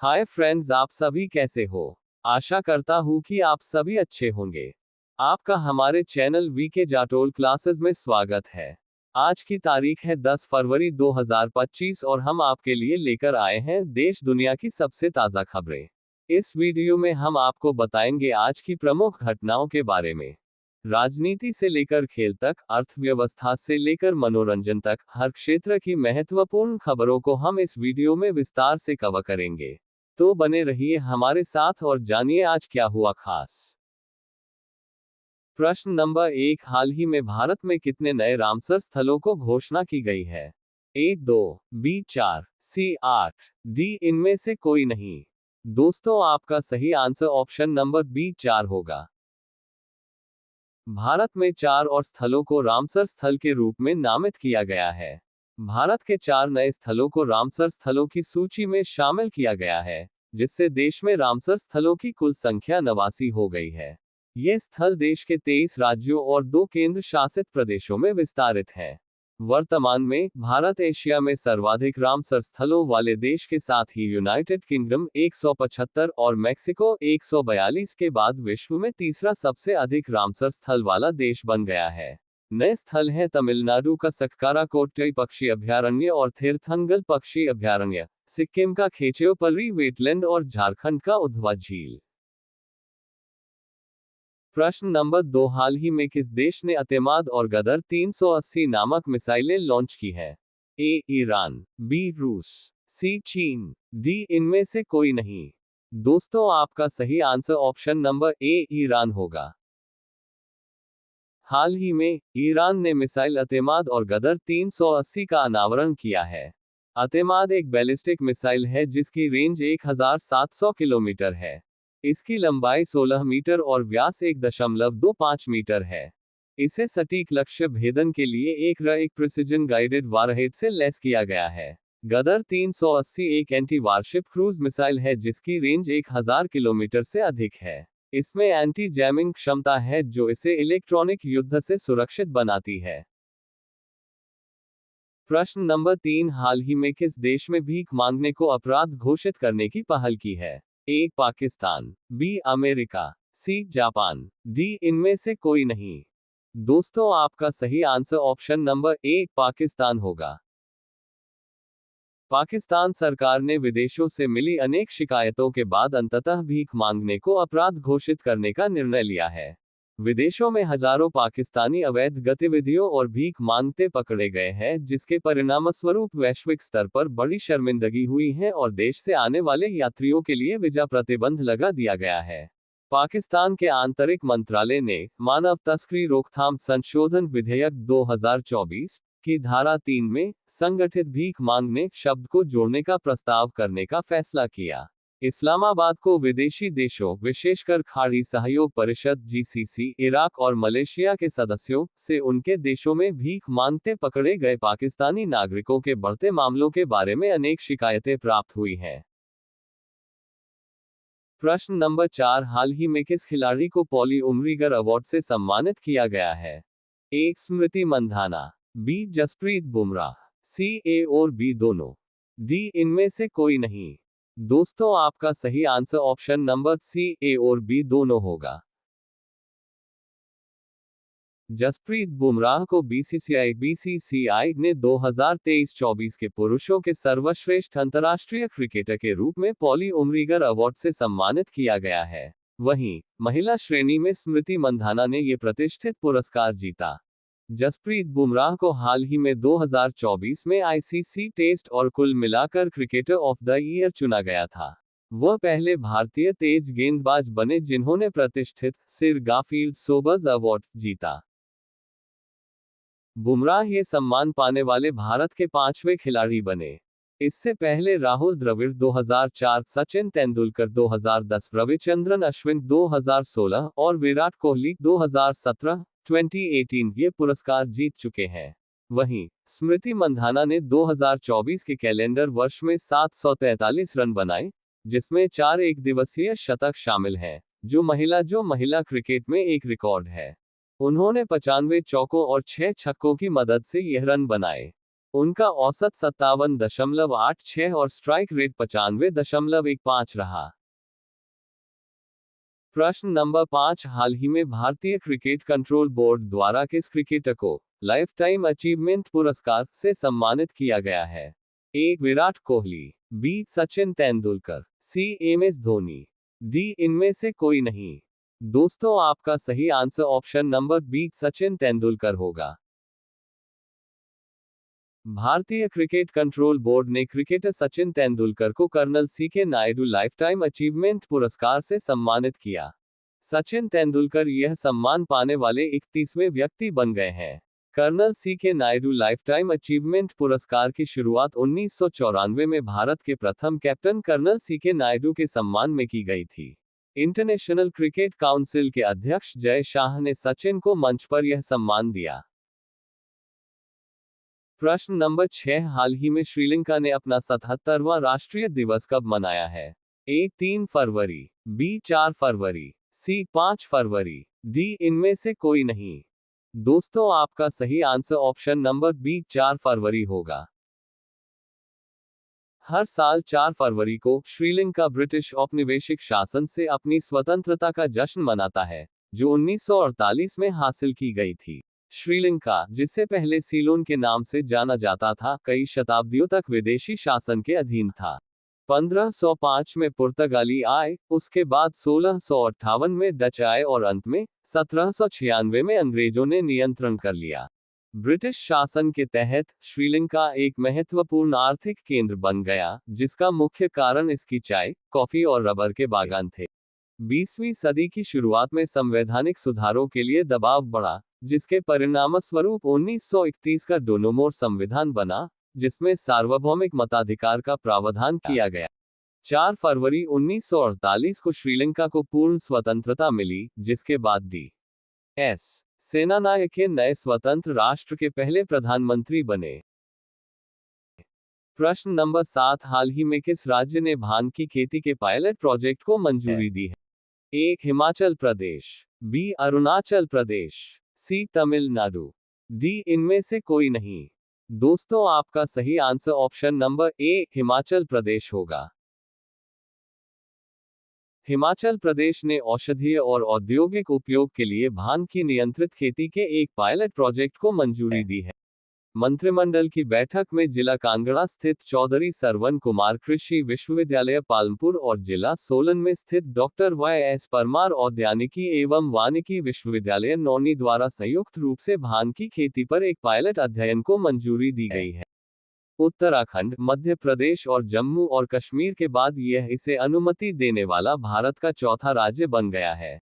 Hi friends, आप सभी कैसे हो। आशा करता हूँ कि आप सभी अच्छे होंगे। आपका हमारे चैनल वीके जाटोल क्लासेस में स्वागत है। आज की तारीख है 10 फरवरी 2025 और हम आपके लिए लेकर आए हैं देश दुनिया की सबसे ताज़ा खबरें। इस वीडियो में हम आपको बताएंगे आज की प्रमुख घटनाओं के बारे में। राजनीति से लेकर खेल तक, अर्थव्यवस्था से लेकर मनोरंजन तक, हर क्षेत्र की महत्वपूर्ण खबरों को हम इस वीडियो में विस्तार से कवर करेंगे। तो बने रहिए हमारे साथ और जानिए आज क्या हुआ खास। प्रश्न नंबर 1, हाल ही में भारत में कितने नए रामसर स्थलों को घोषणा की गई है? ए 2, बी 4, सी 8, डी इनमें से कोई नहीं। दोस्तों, आपका सही आंसर ऑप्शन नंबर बी 4 होगा। भारत में 4 और स्थलों को रामसर स्थल के रूप में नामित किया गया है। भारत के 4 नए स्थलों को रामसर स्थलों की सूची में शामिल किया गया है, जिससे देश में रामसर स्थलों की कुल संख्या 89 हो गई है। ये स्थल देश के 23 राज्यों और 2 केंद्र शासित प्रदेशों में विस्तारित हैं। वर्तमान में भारत एशिया में सर्वाधिक रामसर स्थलों वाले देश के साथ ही यूनाइटेड किंगडम 175 और मेक्सिको 142 के बाद विश्व में तीसरा सबसे अधिक रामसर स्थल वाला देश बन गया है। नए स्थल हैं तमिलनाडु का सककारा कोट्टई पक्षी अभयारण्य और थिरथंगल पक्षी अभयारण्य, सिक्किम का खेचेओपल्ली वेटलैंड और झारखंड का उधवा झील। प्रश्न नंबर 2, हाल ही में किस देश ने अतेमाद और गदर 380 नामक मिसाइलें लॉन्च की है? ए ईरान, बी रूस, सी चीन, डी इनमें से कोई नहीं। दोस्तों, आपका सही आंसर ऑप्शन नंबर ए ईरान होगा। हाल ही में ईरान ने मिसाइल अतेमाद और गदर 380 का अनावरण किया है। अतेमाद एक बैलिस्टिक मिसाइल है जिसकी रेंज 1700 किलोमीटर है। इसकी लंबाई 16 मीटर और व्यास 1.25 मीटर है। इसे सटीक लक्ष्य भेदन के लिए एक प्रिसिजन गाइडेड वारहेड से लैस किया गया है। गदर 380 एक एंटी वारशिप क्रूज मिसाइल है जिसकी रेंज 1000 किलोमीटर से अधिक है। इसमें एंटी जैमिंग क्षमता है जो इसे इलेक्ट्रॉनिक युद्ध से सुरक्षित बनाती है। प्रश्न नंबर 3, हाल ही में किस देश में भीख मांगने को अपराध घोषित करने की पहल की है? A Pakistan, B America, C Japan, D इनमें से कोई नहीं। दोस्तों, आपका सही answer option number A Pakistan होगा। पाकिस्तान सरकार ने विदेशों से मिली अनेक शिकायतों के बाद अंततः भीख मांगने को अपराध घोषित करने का निर्णय लिया है। विदेशों में हजारों पाकिस्तानी अवैध गतिविधियों और भीख मांगते पकड़े गए हैं, जिसके परिणामस्वरूप वैश्विक स्तर पर बड़ी शर्मिंदगी हुई है और देश से आने वाले यात्रियों के लिए वीजा प्रतिबंध लगा दिया गया है। पाकिस्तान के आंतरिक मंत्रालय ने मानव तस्करी रोकथाम संशोधन विधेयक 2024 की धारा 3 में संगठित भीख मांगने शब्द को जोड़ने का प्रस्ताव करने का फैसला किया। इस्लामाबाद को विदेशी देशों, विशेषकर खाड़ी सहयोग परिषद जीसीसी, इराक और मलेशिया के सदस्यों से उनके देशों में भीख मांगते पकड़े गए पाकिस्तानी नागरिकों के बढ़ते मामलों के बारे में अनेक शिकायतें प्राप्त हुई हैं। प्रश्न नंबर 4, हाल ही में किस खिलाड़ी को पॉली उमरीगर अवार्ड से सम्मानित किया गया है? ए स्मृति मंधाना, बी जसप्रीत बुमराह, सी ए और बी दोनों, डी इनमें से कोई नहीं। दोस्तों, आपका सही आंसर ऑप्शन नंबर सी ए और बी दोनों होगा। जसप्रीत बुमराह को बीसीसीआई ने 2023-24 के पुरुषों के सर्वश्रेष्ठ अंतर्राष्ट्रीय क्रिकेटर के रूप में पॉली उमरीगर अवार्ड से सम्मानित किया गया है। वहीं महिला श्रेणी में स्मृति मंधाना ने ये प्रतिष्ठित पुरस्कार जीता। जसप्रीत बुमराह को हाल ही में 2024 में आईसीसी टेस्ट और कुल मिलाकर क्रिकेटर ऑफ द ईयर चुना गया था। वह पहले भारतीय तेज गेंदबाज बने जिन्होंने प्रतिष्ठित सिर गारफील्ड सोबर्स अवार्ड जीता। बुमराह ये सम्मान पाने वाले भारत के 5वें खिलाड़ी बने। इससे पहले राहुल द्रविड़ 2004, सचिन तेंदुलकर 2010, रविचंद्रन अश्विन 2016 और विराट कोहली 2017-2018 ये पुरस्कार जीत चुके हैं। वहीं स्मृति मंधाना ने 2024 के कैलेंडर वर्ष में 743 रन बनाए, जिसमें 4 एकदिवसीय शतक शामिल हैं, जो महिला क्रिकेट में एक रिकॉर्ड है। उन्होंने 95 चौकों और 6 छक्कों की मदद से यह रन बनाए। उनका औसत 57.86 और स्ट्राइक रेट 95.15 रहा। प्रश्न नंबर 5, हाल ही में भारतीय क्रिकेट कंट्रोल बोर्ड द्वारा किस क्रिकेटर को लाइफ टाइम अचीवमेंट पुरस्कार से सम्मानित किया गया है? A. Virat Kohli, B. Sachin Tendulkar, C. MS. Dhoni, D. इनमें से कोई नहीं। दोस्तों, आपका सही answer option number B Sachin Tendulkar होगा। भारतीय क्रिकेट कंट्रोल बोर्ड ने क्रिकेटर सचिन तेंदुलकर को colonel CK. Naidu lifetime achievement पुरस्कार से सम्मानित किया। सचिन तेंदुलकर यह सम्मान पाने वाले 31वें व्यक्ति बन गए हैं। Colonel CK. Naidu lifetime achievement पुरस्कार की शुरुआत 1994 में भारत के प्रथम कैप्टन कर्नल सी.के. नायडू के सम्मान में की गई थी। इंटरनेशनल क्रिकेट काउंसिल के अध्यक्ष जय शाह ने सचिन को मंच पर यह सम्मान दिया। प्रश्न नंबर 6, हाल ही में श्रीलंका ने अपना 77वां राष्ट्रीय दिवस कब मनाया है? ए. 3 फरवरी, बी. 4 फरवरी, सी. 5 फरवरी, डी. इनमें से कोई नहीं। दोस्तों, आपका सही आंसर ऑप्शन नंबर बी 4 फरवरी होगा। हर साल 4 फरवरी को श्रीलंका ब्रिटिश औपनिवेशिक शासन से अपनी स्वतंत्रता का जश्न मनाता है, जो 1948 में हासिल की गई थी। श्रीलंका, जिसे पहले सीलोन के नाम से जाना जाता था, कई शताब्दियों तक विदेशी शासन के अधीन था। 1505 में पुर्तगाली आए, उसके बाद 1658 में डच आए और अंत में 1796 में अंग्रेजों ने नियंत्रण कर लिया। ब्रिटिश शासन के तहत श्रीलंका एक महत्वपूर्ण आर्थिक केंद्र बन गया, जिसका मुख्य कारण इसकी चाय, कॉफी और रबर के बागान थे। 20वीं सदी की शुरुआत में संवैधानिक सुधारों के लिए दबाव बढ़ा, जिसके परिणामस्वरूप 1931 का डोनोमोर संविधान बना, जिसमें सार्वभौमिक मताधिकार का प्रावधान किया गया। 4 फरवरी 1948 को श्रीलंका को पूर्ण स्वतंत्रता मिली, जिसके बाद डी.एस. सेनानायक के नए स्वतंत्र राष्ट्र के पहले प्रधानमंत्री बने। प्रश्न नंबर 7, हाल ही में किस राज्य ने भांग की खेती के पायलट प्रोजेक्ट को मंजूरी दी है? A. Himachal Pradesh, B. Arunachal Pradesh, C. Tamil Nadu, D. इनमें से कोई नहीं। दोस्तों, आपका सही answer option number A Himachal Pradesh होगा। हिमाचल प्रदेश ने औषधीय और औद्योगिक उपयोग के लिए भांग की नियंत्रित खेती के एक पायलट प्रोजेक्ट को मंजूरी दी है। मंत्रिमंडल की बैठक में जिला कांगड़ा स्थित चौधरी सरवण कुमार कृषि विश्वविद्यालय पालमपुर और जिला सोलन में स्थित डॉक्टर वाई.एस. परमार औद्यानिकी एवं वानिकी विश्वविद्यालय नौनी द्वारा संयुक्त रूप से भांग की खेती पर एक पायलट अध्ययन को मंजूरी दी गई है। उत्तराखंड, मध्य प्रदेश और जम्मू और कश्मीर के बाद यह इसे अनुमति देने वाला भारत का चौथा राज्य बन गया है।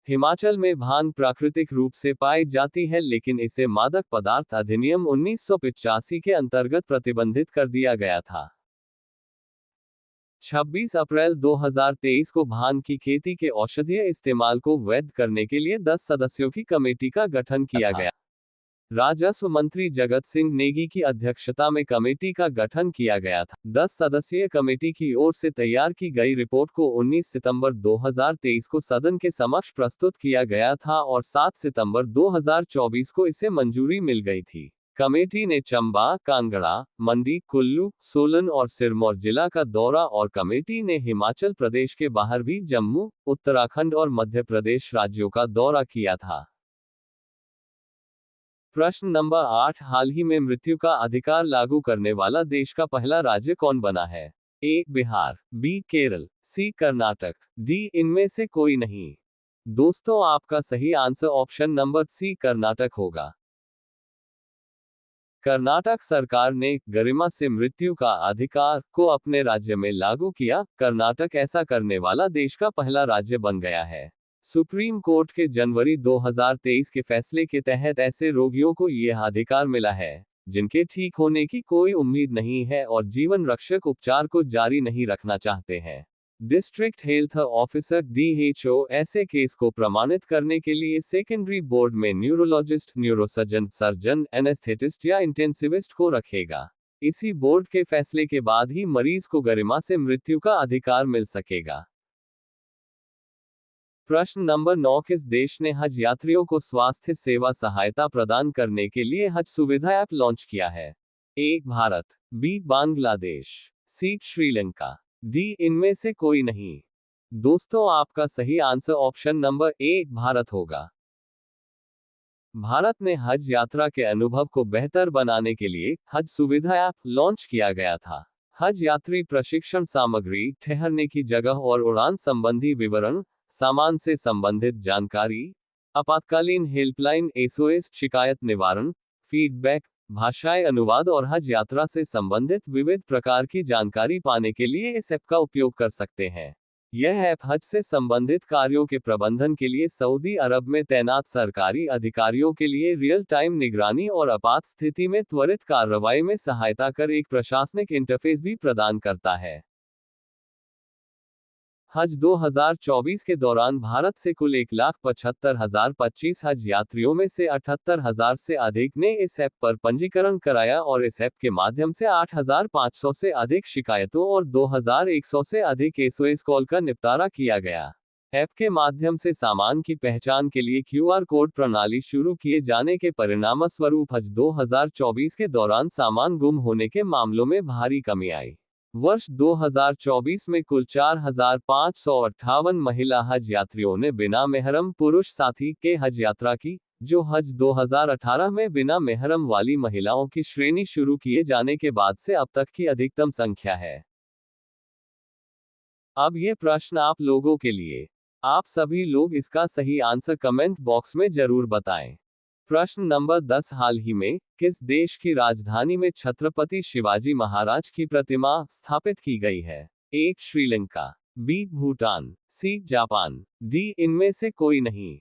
हिमाचल में भांग प्राकृतिक रूप से पाई जाती है, लेकिन इसे मादक पदार्थ अधिनियम 1985 के अंतर्गत प्रतिबंधित कर दिया गया था। 26 अप्रैल 2023 को भांग की खेती के औषधीय इस्तेमाल को वैध करने के लिए 10 सदस्यों की कमेटी का गठन किया गया। राजस्व मंत्री जगत सिंह नेगी की अध्यक्षता में कमेटी का गठन किया गया था। 10 सदस्यीय कमेटी की ओर से तैयार की गई रिपोर्ट को 19 सितंबर 2023 को सदन के समक्ष प्रस्तुत किया गया था और 7 सितंबर 2024 को इसे मंजूरी मिल गई थी। कमेटी ने चंबा, कांगड़ा, मंडी, कुल्लू, सोलन और सिरमौर जिला का दौरा और कमेटी ने हिमाचल प्रदेश के बाहर भी जम्मू, उत्तराखंड और मध्य प्रदेश राज्यों का दौरा किया था। प्रश्न नंबर 8, हाल ही में मृत्यु का अधिकार लागू करने वाला देश का पहला राज्य कौन बना है? A. Bihar, B. Kerala, C. Karnataka, D. इनमें से कोई नहीं। दोस्तों, आपका सही answer option number C Karnataka होगा। कर्नाटक सरकार ने गरिमा से मृत्यु का अधिकार को अपने राज्य में लागू किया। कर्नाटक ऐसा करने वाला देश का पहला राज्य बन गया है। सुप्रीम कोर्ट के जनवरी 2023 के फैसले के तहत ऐसे रोगियों को यह अधिकार मिला है, जिनके ठीक होने की कोई उम्मीद नहीं है और जीवन रक्षक उपचार को जारी नहीं रखना चाहते हैं। डिस्ट्रिक्ट हेल्थ ऑफिसर (DHO) ऐसे केस को प्रमाणित करने के लिए सेकेंडरी बोर्ड में न्यूरोलॉजिस्ट, न्यूरोसर्जन, सर्जन, एनेस्थेटिस्ट या इंटेंसिविस्ट को रखेगा। इसी बोर्ड के फैसले के बाद ही मरीज को गरिमा से मृत्यु का अधिकार मिल सकेगा। प्रश्न नंबर 9, किस देश ने हज यात्रियों को स्वास्थ्य सेवा सहायता प्रदान करने के लिए हज सुविधा ऐप लॉन्च किया है? ए भारत, बी बांग्लादेश, सी श्रीलंका, डी इनमें से कोई नहीं। दोस्तों आपका सही आंसर ऑप्शन नंबर ए भारत होगा। भारत ने हज यात्रा के अनुभव को बेहतर बनाने के लिए हज सुविधा ऐप लॉन्च किया गया था। हज यात्री प्रशिक्षण सामग्री, ठहरने की जगह और उड़ान संबंधी विवरण, सामान से संबंधित जानकारी, आपातकालीन हेल्पलाइन, एसओएस, शिकायत निवारण, फीडबैक, भाषाई अनुवाद और हज यात्रा से संबंधित विविध प्रकार की जानकारी पाने के लिए इस ऐप का उपयोग कर सकते हैं। यह ऐप हज से संबंधित कार्यों के प्रबंधन के लिए सऊदी अरब में तैनात सरकारी अधिकारियों के लिए रियल टाइम निगरानी और आपात स्थिति में त्वरित कार्रवाई में सहायता कर एक प्रशासनिक इंटरफेस भी प्रदान करता है। हज 2024 के दौरान भारत से कुल 1,75,025 हज यात्रियों में से 78,000 से अधिक ने इस ऐप पर पंजीकरण कराया और इस ऐप के माध्यम से 8,500 से अधिक शिकायतों और 2,100 से अधिक एसओएस कॉल का निपटारा किया गया। ऐप के माध्यम से सामान की पहचान के लिए क्यूआर कोड प्रणाली शुरू किए जाने के परिणामस्वरूप हज 2024 के दौरान सामान गुम होने के मामलों में भारी कमी आई। वर्ष 2024 में कुल 4,558 महिला हज यात्रियों ने बिना मेहरम पुरुष साथी के हज यात्रा की, जो हज 2018 में बिना मेहरम वाली महिलाओं की श्रेणी शुरू किए जाने के बाद से अब तक की अधिकतम संख्या है। अब ये प्रश्न आप लोगों के लिए। आप सभी लोग इसका सही आंसर कमेंट बॉक्स में जरूर बताएं। प्रश्न नंबर 10, हाल ही में किस देश की राजधानी में छत्रपति शिवाजी महाराज की प्रतिमा स्थापित की गई है? A Sri Lanka, B Bhutan, C Japan, D इनमें से कोई नहीं।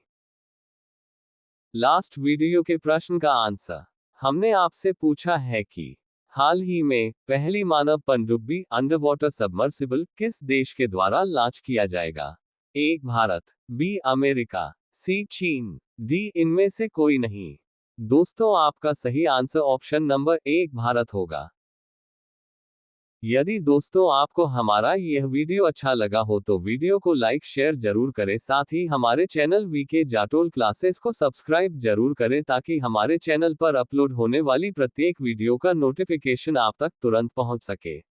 लास्ट वीडियो के प्रश्न का आंसर हमने आपसे पूछा है कि हाल ही में पहली मानव पनडुब्बी अंडरवाटर सबमर्सिबल किस देश के द्वारा लॉन्च किया जाएगा? ए भारत, बी अमेरिका, सी चीन, डी इनमें से कोई नहीं। दोस्तों आपका सही आंसर ऑप्शन नंबर ए भारत होगा। यदि दोस्तों आपको हमारा यह वीडियो अच्छा लगा हो तो वीडियो को लाइक शेयर जरूर करें, साथ ही हमारे चैनल वीके जाटोल क्लासेस को सब्सक्राइब जरूर करें ताकि हमारे चैनल पर अपलोड होने वाली प्रत्येक वीडियो का नोटिफिकेशन आप तक तुरंत पहुंच सके।